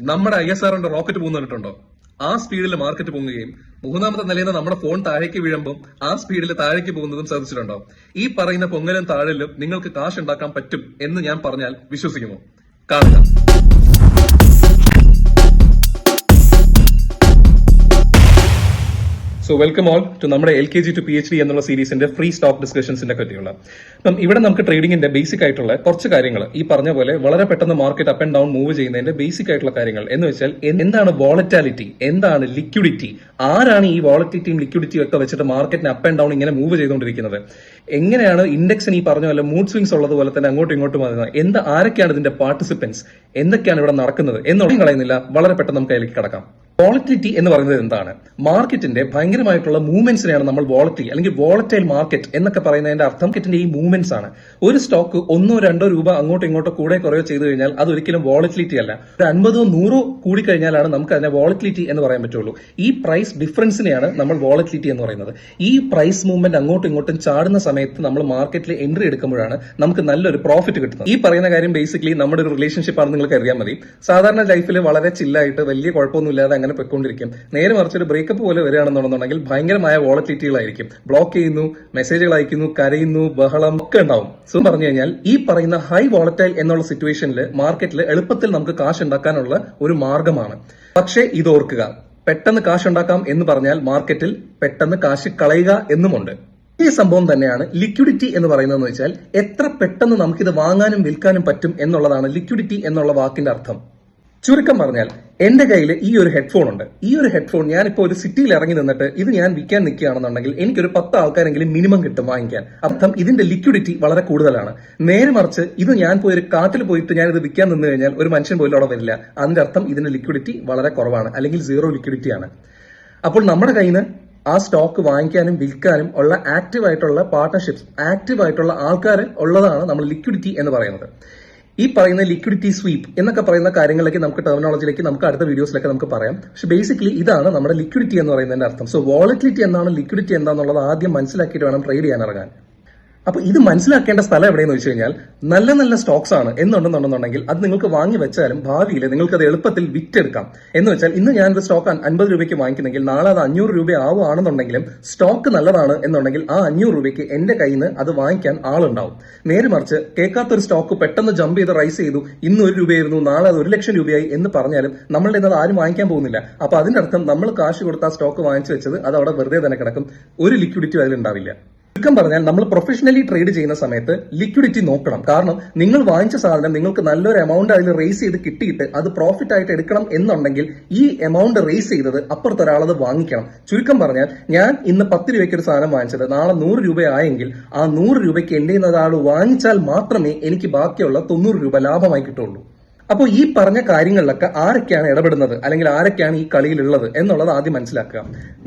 നമ്മുടെ ISRന്റെ റോക്കറ്റ് പോകുന്ന കണ്ടിട്ടുണ്ടോ? ആ സ്പീഡിൽ മാർക്കറ്റ് പൊങ്ങുകയും മൂന്നാമത്തെ നിലയിൽ നിന്ന് നമ്മുടെ ഫോൺ താഴേക്ക് വീഴുമ്പോൾ ആ സ്പീഡിൽ താഴേക്ക് പോകുന്നതും ശ്രദ്ധിച്ചിട്ടുണ്ടോ? ഈ പറയുന്ന പൊങ്ങലും താഴലും നിങ്ങൾക്ക് കാശ് ഉണ്ടാക്കാൻ പറ്റും എന്ന് ഞാൻ പറഞ്ഞാൽ വിശ്വസിക്കുമോ? കാണുക. സോ വെൽക്കം ഓൾ ടു നമ്മുടെ LKG to PhD എന്നുള്ള സീരീസിന്റെ ഫ്രീ സ്റ്റോക്ക് ഡിസ്കഷൻസിന്റെ പറ്റിയുള്ള. അപ്പം ഇവിടെ നമുക്ക് ട്രേഡിംഗിന്റെ ബേസിക് ആയിട്ടുള്ള കുറച്ച് കാര്യങ്ങൾ ഈ പറഞ്ഞ പോലെ വളരെ പെട്ടെന്ന് market up and down move ചെയ്യുന്നതിന്റെ ബേസിക് ആയിട്ടുള്ള കാര്യങ്ങൾ എന്ന് വെച്ചാൽ എന്താണ് വോളറ്റാലിറ്റി, എന്താണ് ലിക്വിഡിറ്റി, ആരാണ് ഈ വോളറ്റിലിറ്റിയും ലിക്വിഡിറ്റിയും ഒക്കെ വെച്ചിട്ട് മാർക്കറ്റിന് അപ്പ് ആൻഡ് ഡൗൺ ഇങ്ങനെ മൂവ് ചെയ്തുകൊണ്ടിരിക്കുന്നത്, എങ്ങനെയാണ് ഇൻഡെക്സിന് ഈ പറഞ്ഞ പോലെ മൂഡ് സ്വിങ്സ് ഉള്ളതുപോലെ തന്നെ അങ്ങോട്ടും ഇങ്ങോട്ടും വരുന്നത്, ആരൊക്കെയാണ് ഇതിന്റെ പാർട്ടിസിപ്പൻസ്, എന്തൊക്കെയാണ് ഇവിടെ നടക്കുന്നത് എന്നൊന്നും കളയുന്നില്ല, വളരെ പെട്ടെന്ന് നമുക്ക് അതിലേക്ക് കടക്കാം. വോളറ്റിലിറ്റി എന്ന് പറയുന്നത് എന്താണ്? മാർക്കറ്റിന്റെ ഭയങ്കരമായിട്ടുള്ള മൂവ്മെന്റ്സിനെയാണ് നമ്മൾ വോളറ്റിൽ അല്ലെങ്കിൽ വോളറ്റൈൽ മാർക്കറ്റ് എന്നൊക്കെ പറയുന്നതിന്റെ അർത്ഥം മാർക്കറ്റിന്റെ ഈ മൂവ്മെന്റ്സ് ആണ്. ഒരു സ്റ്റോക്ക് 1-2 രൂപ അങ്ങോട്ടും ഇങ്ങോട്ടോ കൂടെ കുറയോ ചെയ്തു കഴിഞ്ഞാൽ അത് ഒരിക്കലും വോളറ്റിലിറ്റി അല്ല. ഒരു 50-100 കൂടി കഴിഞ്ഞാലാണ് നമുക്ക് അതിനെ വോളറ്റിലിറ്റി എന്ന് പറയാൻ പറ്റുള്ളൂ. ഈ പ്രൈസ് ഡിഫറൻസിനെയാണ് നമ്മൾ വോളറ്റിലിറ്റി എന്ന് പറയുന്നത്. ഈ പ്രൈസ് മൂവ്മെന്റ് അങ്ങോട്ടും ഇങ്ങോട്ടും ചാടുന്ന സമയത്ത് നമ്മൾ മാർക്കറ്റിൽ എൻട്രി എടുക്കുമ്പോഴാണ് നമുക്ക് നല്ലൊരു പ്രോഫിറ്റ് കിട്ടുന്നത്. ഈ പറയുന്ന കാര്യം ബേസിക്കലി നമ്മുടെ ഒരു റിലേഷൻഷിപ്പ് ആണെന്ന് നിങ്ങൾക്ക് അറിയാൻ മതി. സാധാരണ ലൈഫിൽ വളരെ ചില്ലായിട്ട് വലിയ കുഴപ്പമൊന്നുമില്ലാതെ അങ്ങനെ പൊയ്ക്കൊണ്ടിരിക്കും. നേരെ മറിച്ച് ഒരു ബ്രേക്കപ്പ് പോലെ വരികയാണെന്നുണ്ടെങ്കിൽ ഭയങ്കരമായ വോളറ്റിലിറ്റികളായിരിക്കും. ബ്ലോക്ക് ചെയ്യുന്നു, മെസ്സേജുകൾ അയക്കുന്നു, കരയുന്നു, ബഹളം ഒക്കെ ഉണ്ടാവും. സോ പറഞ്ഞു കഴിഞ്ഞാൽ ഈ പറയുന്ന ഹൈ വോളറ്റൈൽ എന്നുള്ള സിറ്റുവേഷനിൽ മാർക്കറ്റിൽ എളുപ്പത്തിൽ നമുക്ക് കാശ് ഉണ്ടാക്കാനുള്ള ഒരു മാർഗമാണ്. പക്ഷേ ഇത് ഓർക്കുക, പെട്ടെന്ന് കാശ് ഉണ്ടാക്കാം എന്ന് പറഞ്ഞാൽ മാർക്കറ്റിൽ പെട്ടെന്ന് കാശ് കളയുക എന്നുമുണ്ട്. ഈ സംഭവം തന്നെയാണ് ലിക്വിഡിറ്റി എന്ന് പറയുന്നതെന്ന് വെച്ചാൽ എത്ര പെട്ടെന്ന് നമുക്കിത് വാങ്ങാനും വിൽക്കാനും പറ്റും എന്നുള്ളതാണ് ലിക്വിഡിറ്റി എന്നുള്ള വാക്കിന്റെ അർത്ഥം. ചുരുക്കം പറഞ്ഞാൽ എന്റെ കയ്യിൽ ഈ ഒരു ഹെഡ്ഫോൺ ഉണ്ട്. ഈ ഒരു ഹെഡ്ഫോൺ ഞാനിപ്പോ ഒരു സിറ്റിയിൽ ഇറങ്ങി നിന്നിട്ട് ഇത് ഞാൻ വിൽക്കാൻ നിൽക്കുകയാണെന്നുണ്ടെങ്കിൽ എനിക്കൊരു 10 ആൾക്കാരെങ്കിലും മിനിമം കിട്ടും വാങ്ങിക്കാൻ. അർത്ഥം ഇതിന്റെ ലിക്വിഡിറ്റി വളരെ കൂടുതലാണ്. നേരെ മറിച്ച് ഇത് ഞാൻ പോയി ഒരു കാട്ടിൽ പോയിട്ട് ഞാൻ ഇത് വിൽക്കാൻ നിന്ന് കഴിഞ്ഞാൽ ഒരു മനുഷ്യൻ പോലും അവിടെ വരില്ല. അതിന്റെ അർത്ഥം ഇതിന്റെ ലിക്വിഡിറ്റി വളരെ കുറവാണ്, അല്ലെങ്കിൽ സീറോ ലിക്വിഡിറ്റി ആണ്. അപ്പോൾ നമ്മുടെ കയ്യിൽ നിന്ന് ആ സ്റ്റോക്ക് വാങ്ങിക്കാനും വിൽക്കാനും ഉള്ള ആക്റ്റീവ് ആയിട്ടുള്ള പാർട്ണർഷിപ്സ്, ആക്റ്റീവ് ആയിട്ടുള്ള ആൾക്കാർ ഉള്ളതാണ് നമ്മൾ ലിക്വിഡിറ്റി എന്ന് പറയുന്നത്. ഈ പറയുന്ന ലിക്വിഡിറ്റി സ്വീപ്പ് എന്നൊക്കെ പറയുന്ന കാര്യങ്ങളിലേക്ക് നമുക്ക് ടെർമിനോളജിയിലേക്ക് നമുക്ക് അടുത്ത വീഡിയോസിലൊക്കെ നമുക്ക് പറയാം. പക്ഷെ ബേസിക്കലി ഇതാണ് നമ്മുടെ ലിക്വിഡിറ്റി എന്ന് പറയുന്നതിന്റെ അർത്ഥം. സോ വോളറ്റിലിറ്റി എന്താണ്, ലിക്വിഡിറ്റി എന്താണെന്നുള്ളത് ആദ്യം മനസ്സിലാക്കിയിട്ട് വേണം ട്രേഡ് ചെയ്യാൻ ഇറങ്ങാൻ. അപ്പൊ ഇത് മനസ്സിലാക്കേണ്ട സ്ഥലം എവിടെയെന്ന് വെച്ച് കഴിഞ്ഞാൽ നല്ല നല്ല സ്റ്റോക്സ് ആണ് എന്നുണ്ടെന്നുണ്ടെന്നുണ്ടെങ്കിൽ അത് നിങ്ങൾക്ക് വാങ്ങി വെച്ചാലും ഭാവിയിൽ നിങ്ങൾക്ക് അത് എളുപ്പത്തിൽ വിറ്റെടുക്കാം. എന്ന് വെച്ചാൽ ഇന്ന് ഞാനൊരു സ്റ്റോക്ക് 50 രൂപയ്ക്ക് വാങ്ങിക്കുന്നെങ്കിൽ നാളെ അത് 500 രൂപ ആവുകയാണെന്നുണ്ടെങ്കിലും സ്റ്റോക്ക് നല്ലതാണ് എന്നുണ്ടെങ്കിൽ ആ 500 രൂപയ്ക്ക് എന്റെ കയ്യിൽ നിന്ന് അത് വാങ്ങിക്കാൻ ആളുണ്ടാവും. നേരെ മറിച്ച് കേൾക്കാത്തൊരു സ്റ്റോക്ക് പെട്ടെന്ന് ജമ്പ് ചെയ്ത് റൈസ് ചെയ്തു, ഇന്ന് 1 രൂപയായിരുന്നു, നാളെ അത് 1 ലക്ഷം രൂപയായി എന്ന് പറഞ്ഞാലും നമ്മളുടെ ഇന്നത് ആരും വാങ്ങിക്കാൻ പോകുന്നില്ല. അപ്പൊ അതിന്റെ അർത്ഥം നമ്മൾ കാശ് കൊടുത്ത ആ സ്റ്റോക്ക് വാങ്ങിച്ചു വെച്ചത് അത് അവിടെ വെറുതെ തന്നെ കിടക്കും, ഒരു ലിക്വിഡിറ്റി അതിലുണ്ടാവില്ല. ചുരുക്കം പറഞ്ഞാൽ നമ്മൾ പ്രൊഫഷണലി ട്രേഡ് ചെയ്യുന്ന സമയത്ത് ലിക്വിഡിറ്റി നോക്കണം. കാരണം നിങ്ങൾ വാങ്ങിച്ച സാധനം നിങ്ങൾക്ക് നല്ലൊരു എമൗണ്ട് അതിൽ റേസ് ചെയ്ത് കിട്ടിയിട്ട് അത് പ്രോഫിറ്റ് ആയിട്ട് എടുക്കണം എന്നുണ്ടെങ്കിൽ ഈ എമൗണ്ട് റേസ് ചെയ്തത് അപ്പുറത്ത് ഒരാളത് വാങ്ങിക്കണം. ചുരുക്കം പറഞ്ഞാൽ ഞാൻ ഇന്ന് 10 രൂപയ്ക്ക് ഒരു സാധനം വാങ്ങിച്ചത് നാളെ 100 രൂപയായെങ്കിൽ ആ 100 രൂപയ്ക്ക് എന്റെ ഒരാൾ വാങ്ങിച്ചാൽ മാത്രമേ എനിക്ക് ബാക്കിയുള്ള 90 രൂപ ലാഭമായി കിട്ടുള്ളൂ. അപ്പോൾ ഈ പറഞ്ഞ കാര്യങ്ങളിലൊക്കെ ആരൊക്കെയാണ് ഇടപെടുന്നത്, അല്ലെങ്കിൽ ആരൊക്കെയാണ് ഈ കളിയിലുള്ളത് എന്നുള്ളത് ആദ്യം മനസ്സിലാക്കുക.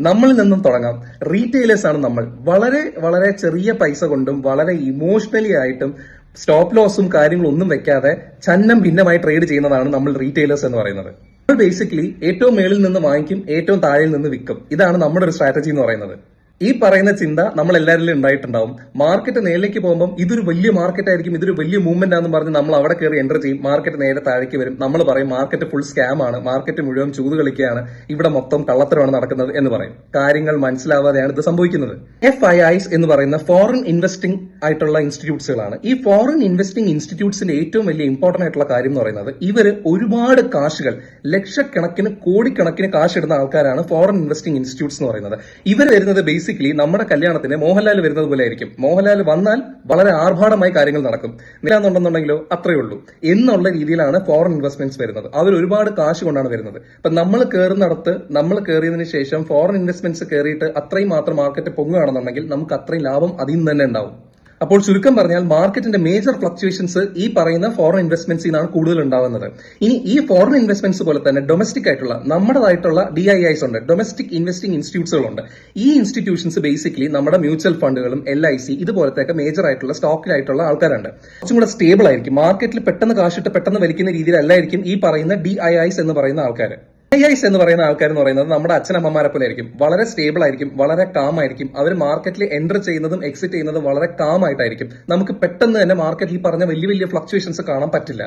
നമ്മളിൽ നിന്നും തുടങ്ങാം. റീറ്റെയിലേഴ്സ് ആണ് നമ്മൾ. വളരെ വളരെ ചെറിയ പൈസ കൊണ്ടും വളരെ ഇമോഷണലി ആയിട്ടും സ്റ്റോപ്പ് ലോസും കാര്യങ്ങളും ഒന്നും വെക്കാതെ ഛന്നം ഭിന്നമായി ട്രേഡ് ചെയ്യുന്നതാണ് നമ്മൾ റീറ്റെയിലേഴ്സ് എന്ന് പറയുന്നത്. നമ്മൾ ബേസിക്കലി ഏറ്റവും മേളിൽ നിന്ന് വാങ്ങിക്കും, ഏറ്റവും താഴെയിൽ നിന്ന് വിൽക്കും. ഇതാണ് നമ്മുടെ ഒരു സ്ട്രാറ്റജി എന്ന് പറയുന്നത്. ഈ പറയുന്ന ചിന്ത നമ്മൾ എല്ലാവരിലും ഉണ്ടായിട്ടുണ്ടാവും. മാർക്കറ്റ് നേരിലേക്ക് പോകുമ്പോൾ ഇതൊരു വലിയ മാർക്കറ്റ് ആയിരിക്കും, ഇതൊരു വലിയ മൂവ്മെന്റ് ആണെന്ന് പറഞ്ഞ് നമ്മൾ അവിടെ കയറി എൻ്റർ ചെയ്യും. മാർക്കറ്റ് നേരെ താഴേക്ക് വരും. നമ്മൾ പറയും മാർക്കറ്റ് ഫുൾ സ്കാം ആണ്, മാർക്കറ്റ് മുഴുവൻ ചൂത് കളിക്കുകയാണ്, ഇവിടെ മൊത്തം കള്ളത്തരമാണ് നടക്കുന്നത് എന്ന് പറയും. കാര്യങ്ങൾ മനസ്സിലാവാതെയാണ് ഇത് സംഭവിക്കുന്നത്. FIIs എന്ന് പറയുന്ന ഫോറിൻ ഇൻവെസ്റ്റിംഗ് ആയിട്ടുള്ള ഇൻസ്റ്റിറ്റ്യൂട്ട്സുകളാണ്. ഈ ഫോറിൻ ഇൻവെസ്റ്റിംഗ് ഇൻസ്റ്റിറ്റ്യൂട്ട്സിന്റെ ഏറ്റവും വലിയ ഇമ്പോർട്ടന്റ് ആയിട്ടുള്ള കാര്യം എന്ന് പറയുന്നത് ഇവര് ഒരുപാട് കാശുകൾ, ലക്ഷക്കണക്കിന് കോടിക്കണക്കിന് കാശ് ഇടുന്ന ആൾക്കാരാണ് ഫോറിൻ ഇൻവെസ്റ്റിംഗ് ഇൻസ്റ്റിറ്റ്യൂട്ട്സ് എന്ന് പറയുന്നത്. ഇവർ വരുന്നത് ബേസിക്കലി നമ്മുടെ കല്യാണത്തിന് മോഹൻലാൽ വരുന്നത് പോലെ ആയിരിക്കും. മോഹൻലാൽ വന്നാൽ വളരെ ആർഭാടമായി കാര്യങ്ങൾ നടക്കും, ഇല്ലാന്നുണ്ടെന്നുണ്ടെങ്കിലോ അത്രയേ ഉള്ളൂ എന്നുള്ള രീതിയിലാണ് ഫോറിൻ ഇൻവെസ്റ്റ്മെന്റ്സ് വരുന്നത്. അവർ ഒരുപാട് കാശ് കൊണ്ടാണ് വരുന്നത്. അപ്പൊ നമ്മൾ കയറുന്നിടത്ത്, നമ്മൾ കയറിയതിനു ശേഷം ഫോറിൻ ഇൻവെസ്റ്റ്മെന്റ്സ് കയറിയിട്ട് അത്രയും മാത്രം മാർക്കറ്റ് പൊങ്ങുകയാണെന്നുണ്ടെങ്കിൽ നമുക്ക് അത്രയും ലാഭം അതിൽ നിന്ന് തന്നെ ഉണ്ടാവും. അപ്പോൾ ചുരുക്കം പറഞ്ഞാൽ മാർക്കറ്റിന്റെ മേജർ ഫ്ലക്ച്വേഷൻസ് ഈ പറയുന്ന ഫോറിൻ ഇൻവെസ്റ്റ്മെന്റ്സിൽ നിന്നാണ് കൂടുതൽ ഉണ്ടാവുന്നത്. ഇനി ഈ ഫോറിൻ ഇൻവെസ്റ്റ്മെന്റ്സ് പോലെ തന്നെ ഡൊമസ്റ്റിക് ആയിട്ടുള്ള നമ്മുടേതായിട്ടുള്ള DIIs ഉണ്ട്, ഡൊമസ്റ്റിക് ഇൻവെസ്റ്റിംഗ് ഇൻസ്റ്റിറ്റ്യൂട്ട്സുകളുണ്ട്. ഈ ഇൻസ്റ്റിറ്റ്യൂഷൻസ് ബേസിക്കലി നമ്മുടെ മ്യൂച്വൽ ഫണ്ടുകളും LIC ഇതുപോലത്തെ മേജർ ആയിട്ടുള്ള സ്റ്റോക്കിലായിട്ടുള്ള ആൾക്കാരുണ്ട്. കുറച്ചും കൂടെ സ്റ്റേബിൾ ആയിരിക്കും. മാർക്കറ്റിൽ പെട്ടെന്ന് കാശിട്ട് പെട്ടെന്ന് വലിക്കുന്ന രീതിയിലല്ലായിരിക്കും ഈ പറയുന്ന DIIs എന്ന് പറയുന്ന ആൾക്കാർ. DIIs എന്ന് പറയുന്ന ആൾക്കാർ എന്ന് പറയുന്നത് നമ്മുടെ അച്ഛനമ്മമാരെ പോലെ ആയിരിക്കും. വളരെ സ്റ്റേബിൾ ആയിരിക്കും, വളരെ കാം ആയിരിക്കും. അവർ മാർക്കറ്റിൽ എൻ്റർ ചെയ്യുന്നതും എക്സിറ്റ് ചെയ്യുന്നതും വളരെ കാം ആയിട്ടായിരിക്കും. നമുക്ക് പെട്ടെന്ന് തന്നെ മാർക്കറ്റിൽ പറഞ്ഞ വലിയ വലിയ ഫ്ലക്ച്വേഷൻസ് കാണാൻ പറ്റില്ല.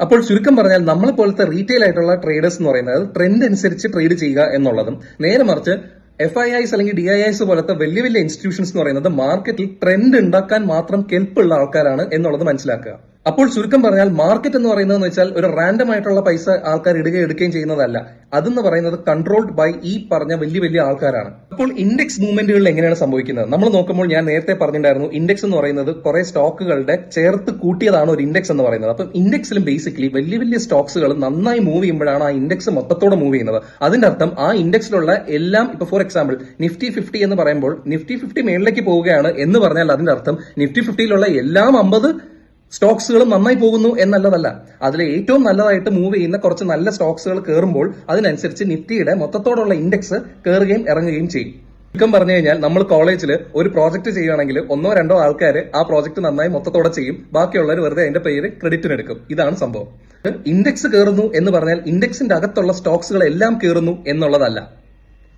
അപ്പോൾ ചുരുക്കം പറഞ്ഞാൽ നമ്മളെ പോലത്തെ റീറ്റെയിൽ ആയിട്ടുള്ള ട്രേഡേഴ്സ് എന്ന് പറയുന്നത് ട്രെൻഡ് അനുസരിച്ച് ട്രേഡ് ചെയ്യുക എന്നുള്ളതും, നേരെ മറിച്ച് FIIs അല്ലെങ്കിൽ DIIs പോലത്തെ വലിയ വലിയ ഇൻസ്റ്റിറ്റ്യൂഷൻസ് എന്ന് പറയുന്നത് മാർക്കറ്റിൽ ട്രെൻഡ് ഉണ്ടാക്കാൻ മാത്രം കെൽപ്പുള്ള ആൾക്കാരാണ് എന്നുള്ളത് മനസ്സിലാക്കുക. അപ്പോൾ ചുരുക്കം പറഞ്ഞാൽ മാർക്കറ്റ് എന്ന് പറയുന്നതെന്ന് വെച്ചാൽ ഒരു റാൻഡം ആയിട്ടുള്ള പൈസ ആൾക്കാർ ഇടുകയും എടുക്കുകയും ചെയ്യുന്നതല്ല. അതെന്ന് പറയുന്നത് കൺട്രോൾഡ് ബൈ ഈ പറഞ്ഞ വലിയ വലിയ ആൾക്കാരാണ്. അപ്പോൾ ഇൻഡെക്സ് മൂവ്മെന്റുകളിൽ എങ്ങനെയാണ് സംഭവിക്കുന്നത്? നമ്മൾ നോക്കുമ്പോൾ ഞാൻ നേരത്തെ പറഞ്ഞിട്ടുണ്ടായിരുന്നു, ഇൻഡെക്സ് എന്ന് പറയുന്നത് കുറെ സ്റ്റോക്കുകളുടെ ചേർത്ത് കൂട്ടിയതാണ് ഒരു ഇൻഡെക്സ് എന്ന് പറയുന്നത്. അപ്പം ഇൻഡെക്സിലും ബേസിക്കലി വലിയ വലിയ സ്റ്റോക്സുകൾ നന്നായി മൂവ് ചെയ്യുമ്പോഴാണ് ആ ഇൻഡെക്സ് മൊത്തത്തോടെ മൂവ് ചെയ്യുന്നത്. അതിന്റെ അർത്ഥം ആ ഇൻഡെക്സിലുള്ള എല്ലാം, ഇപ്പൊ ഫോർ എക്സാമ്പിൾ നിഫ്റ്റി 50 എന്ന് പറയുമ്പോൾ നിഫ്റ്റി 50 മേളിലേക്ക് പോവുകയാണ് എന്ന് പറഞ്ഞാൽ അതിന്റെ അർത്ഥം നിഫ്റ്റി 50യിലുള്ള എല്ലാം 50 സ്റ്റോക്സുകളും നന്നായി പോകുന്നു എന്നല്ലതല്ല. അതിലെ ഏറ്റവും നല്ലതായിട്ട് മൂവ് ചെയ്യുന്ന കുറച്ച് നല്ല സ്റ്റോക്സുകൾ കയറുമ്പോൾ അതിനനുസരിച്ച് നിഫ്റ്റിയുടെ മൊത്തത്തോടുള്ള ഇൻഡെക്സ് കയറുകയും ഇറങ്ങുകയും ചെയ്യും. ചുരുക്കം പറഞ്ഞു കഴിഞ്ഞാൽ നമ്മൾ കോളേജിൽ ഒരു പ്രോജക്ട് ചെയ്യുകയാണെങ്കിൽ 1-2 ആൾക്കാർ ആ പ്രോജക്ട് നന്നായി മൊത്തത്തോടെ ചെയ്യും, ബാക്കിയുള്ളവർ വെറുതെ അതിന്റെ പേര് ക്രെഡിറ്റിനെടുക്കും. ഇതാണ് സംഭവം. ഇൻഡെക്സ് കയറുന്നു എന്ന് പറഞ്ഞാൽ ഇൻഡെക്സിന്റെ അകത്തുള്ള സ്റ്റോക്സുകൾ എല്ലാം കയറുന്നു എന്നുള്ളതല്ല.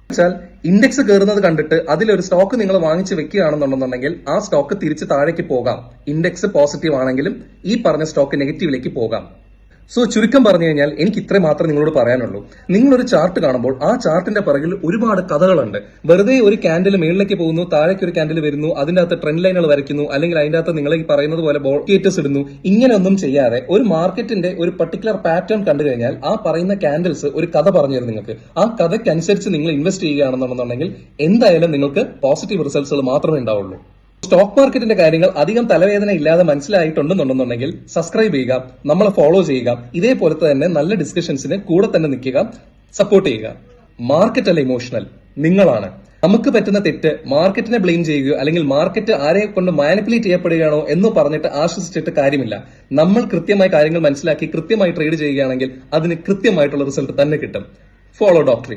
വെച്ചാൽ ഇൻഡെക്സ് കയറുന്നത് കണ്ടിട്ട് അതിലൊരു സ്റ്റോക്ക് നിങ്ങൾ വാങ്ങിച്ച് വെക്കുകയാണെന്നുണ്ടെന്നുണ്ടെങ്കിൽ ആ സ്റ്റോക്ക് തിരിച്ച് താഴേക്ക് പോകാം. ഇൻഡെക്സ് പോസിറ്റീവ് ആണെങ്കിലും ഈ പറഞ്ഞ സ്റ്റോക്ക് നെഗറ്റീവിലേക്ക് പോകാം. സോ ചുരുക്കം പറഞ്ഞു കഴിഞ്ഞാൽ എനിക്ക് ഇത്ര മാത്രമേ നിങ്ങളോട് പറയാനുള്ളൂ. നിങ്ങളൊരു ചാർട്ട് കാണുമ്പോൾ ആ ചാർട്ടിന്റെ പിറകിൽ ഒരുപാട് കഥകളുണ്ട്. വെറുതെ ഒരു ക്യാൻഡിൽ മേളിലേക്ക് പോകുന്നു, താഴേക്ക് ഒരു ക്യാൻഡിൽ വരുന്നു, അതിന്റെ അകത്ത് ട്രെൻഡ് ലൈനുകൾ വരയ്ക്കുന്നു, അല്ലെങ്കിൽ അതിന്റെ അകത്ത് നിങ്ങൾ ഈ പറയുന്നത് പോലെ ബോൾക്കേറ്റേഴ്സ് ഇടുന്നു. ഇങ്ങനെയൊന്നും ചെയ്യാതെ ഒരു മാർക്കറ്റിന്റെ ഒരു പർട്ടിക്കുലർ പാറ്റേൺ കണ്ടു കഴിഞ്ഞാൽ ആ പറയുന്ന ക്യാൻഡിൽസ് ഒരു കഥ പറഞ്ഞു തരും നിങ്ങൾക്ക്. ആ കഥയ്ക്കനുസരിച്ച് നിങ്ങൾ ഇൻവെസ്റ്റ് ചെയ്യുകയാണെന്നുണ്ടെങ്കിൽ എന്തായാലും നിങ്ങൾക്ക് പോസിറ്റീവ് റിസൾട്ട്സുകൾ മാത്രമേ ഉണ്ടാവുള്ളൂ. സ്റ്റോക്ക് മാർക്കറ്റിന്റെ കാര്യങ്ങൾ അധികം തലവേദന ഇല്ലാതെ മനസ്സിലായിട്ടുണ്ടെന്നുണ്ടെന്നുണ്ടെങ്കിൽ സബ്സ്ക്രൈബ് ചെയ്യുക, നമ്മളെ ഫോളോ ചെയ്യുക. ഇതേപോലത്തെ തന്നെ നല്ല ഡിസ്കഷൻസിന് കൂടെ തന്നെ നിൽക്കുക, സപ്പോർട്ട് ചെയ്യുക. മാർക്കറ്റ് അല്ല ഇമോഷണൽ, നിങ്ങളാണ്. നമുക്ക് പറ്റുന്ന തെറ്റ് മാർക്കറ്റിനെ ബ്ലെയിം ചെയ്യുകയോ അല്ലെങ്കിൽ മാർക്കറ്റ് ആരെ കൊണ്ട് മാനിപ്പുലേറ്റ് ചെയ്യപ്പെടുകയാണോ എന്ന് പറഞ്ഞിട്ട് ആശ്വസിച്ചിട്ട് കാര്യമില്ല. നമ്മൾ കൃത്യമായി കാര്യങ്ങൾ മനസ്സിലാക്കി കൃത്യമായി ട്രേഡ് ചെയ്യുകയാണെങ്കിൽ അതിന് കൃത്യമായിട്ടുള്ള റിസൾട്ട് തന്നെ കിട്ടും. Follow doctor.